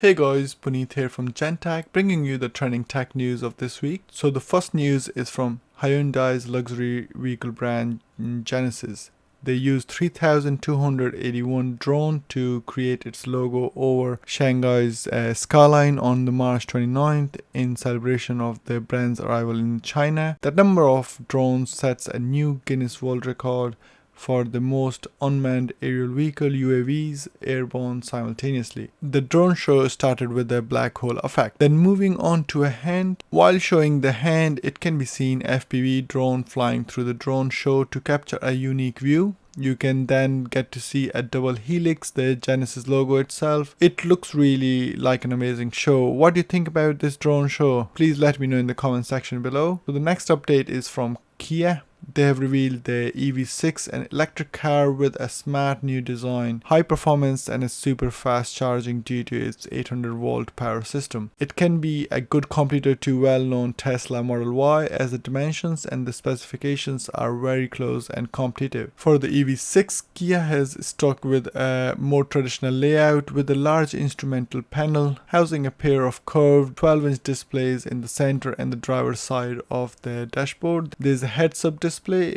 Hey guys, Puneet here from Gentech, bringing you the trending tech news of this week. So the first news is from Hyundai's luxury vehicle brand Genesis. They used 3,281 drone to create its logo over Shanghai's skyline on the March 29th in celebration of the brand's arrival in China. The number of drones sets a new Guinness World Record for the most unmanned aerial vehicle UAVs airborne simultaneously. The drone show started with the black hole effect. Then moving on to a hand. While showing the hand, it can be seen FPV drone flying through the drone show to capture a unique view. You can then get to see a double helix, the Genesis logo itself. It looks really like an amazing show. What do you think about this drone show? Please let me know in the comment section below. So the next update is from Kia. They have revealed the EV6, an electric car with a smart new design, high performance and a super fast charging due to its 800 volt power system. It can be a good competitor to well-known Tesla Model Y as the dimensions and the specifications are very close and competitive. For the EV6, Kia has stuck with a more traditional layout with a large instrumental panel housing a pair of curved 12-inch displays in the center and the driver's side of the dashboard. There's a heads-up display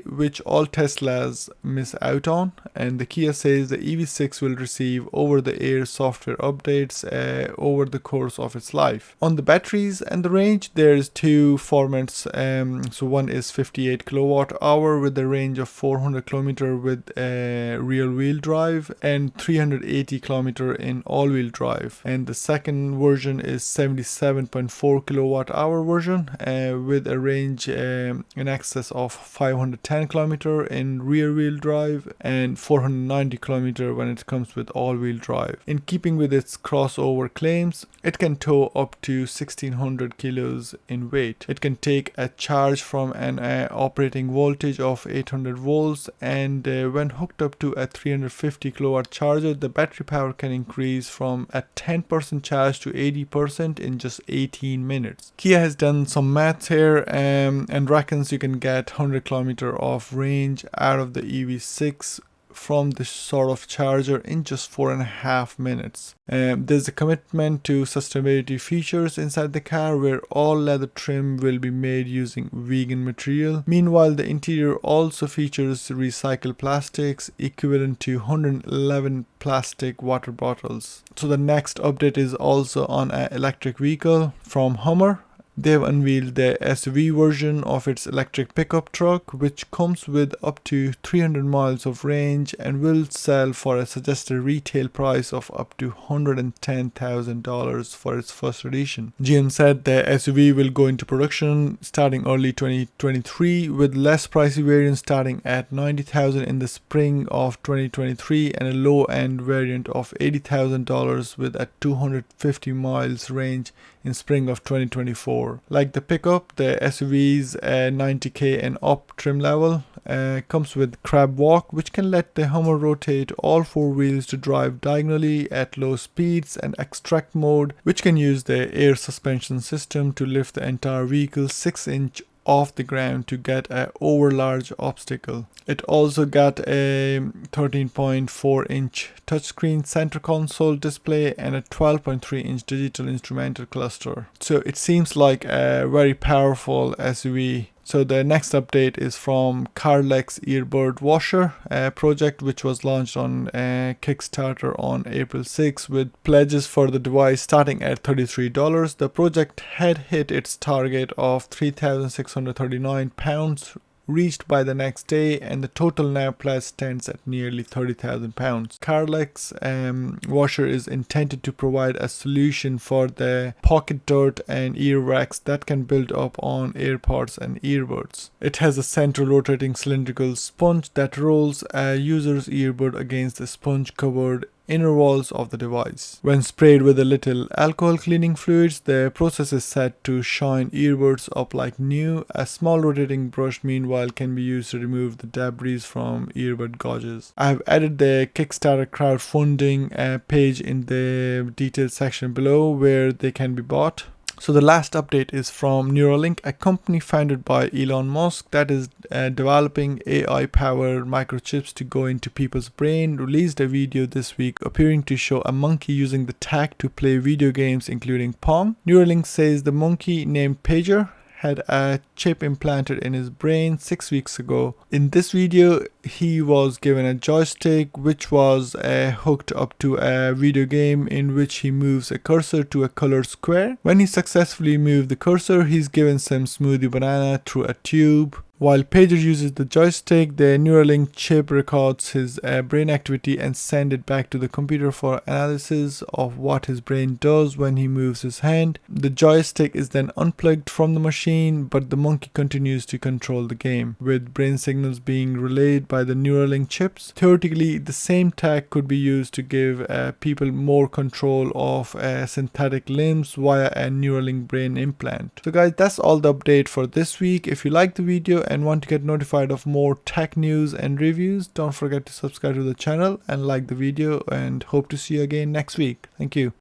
which all Teslas miss out on, and the Kia says the EV6 will receive over-the-air software updates over the course of its life. On the batteries and the range, there's two formats. So one is 58 kilowatt hour with a range of 400 kilometer with rear-wheel drive and 380 kilometer in all-wheel drive, and the second version is 77.4 kilowatt hour version with a range in excess of 510 km in rear wheel drive and 490 km when it comes with all wheel drive. In keeping with its crossover claims, it can tow up to 1600 kilos in weight. It can take a charge from an operating voltage of 800 volts, and when hooked up to a 350 kilowatt charger, the battery power can increase from a 10% charge to 80% in just 18 minutes. Kia has done some maths here and reckons you can get 100 kilometer of range out of the EV6 from this sort of charger in just 4.5 minutes. There's a commitment to sustainability features inside the car where all leather trim will be made using vegan material. Meanwhile, the interior also features recycled plastics equivalent to 111 plastic water bottles. So the next update is also on an electric vehicle from Hummer. They've unveiled the SUV version of its electric pickup truck, which comes with up to 300 miles of range and will sell for a suggested retail price of up to $110,000 for its first edition. GM said the SUV will go into production starting early 2023 with less pricey variants starting at $90,000 in the spring of 2023 and a low-end variant of $80,000 with a 250 miles range in spring of 2024. Like the pickup, the SUV's 90k and up trim level comes with crab walk, which can let the Hummer rotate all four wheels to drive diagonally at low speeds, and extract mode, which can use the air suspension system to lift the entire vehicle 6-inch off the ground to get a over large obstacle. It also got a 13.4-inch touchscreen center console display and a 12.3-inch digital instrumental cluster. So it seems like a very powerful SUV. So the next update is from Cardlax EarBuds Washer, a project which was launched on Kickstarter on April 6 with pledges for the device starting at $33. The project had hit its target of £3,639 reached by the next day, and the total now pledge stands at nearly £30,000. Cardlax Washer is intended to provide a solution for the pocket dirt and earwax that can build up on AirPods and earbuds. It has a central rotating cylindrical sponge that rolls a user's earbud against the sponge covered inner walls of the device. When sprayed with a little alcohol cleaning fluids, the process is set to shine earbuds up like new. A small rotating brush meanwhile can be used to remove the debris from earbud gauges. I have added the Kickstarter crowdfunding page in the details section below where they can be bought. So the last update is from Neuralink, a company founded by Elon Musk that is developing AI-powered microchips to go into people's brain, released a video this week appearing to show a monkey using the tech to play video games including Pong. Neuralink says the monkey, named Pager, had a chip implanted in his brain 6 weeks ago. In this video, he was given a joystick which was hooked up to a video game in which he moves a cursor to a colored square. When he successfully moved the cursor, he's given some smoothie banana through a tube. While Pager uses the joystick, the Neuralink chip records his brain activity and sends it back to the computer for analysis of what his brain does when he moves his hand. The joystick is then unplugged from the machine, but the monkey continues to control the game, with brain signals being relayed by the Neuralink chips. Theoretically, the same tech could be used to give people more control of synthetic limbs via a Neuralink brain implant. So guys, that's all the update for this week. If you like the video and want to get notified of more tech news and reviews, don't forget to subscribe to the channel and like the video, and hope to see you again next week. Thank you.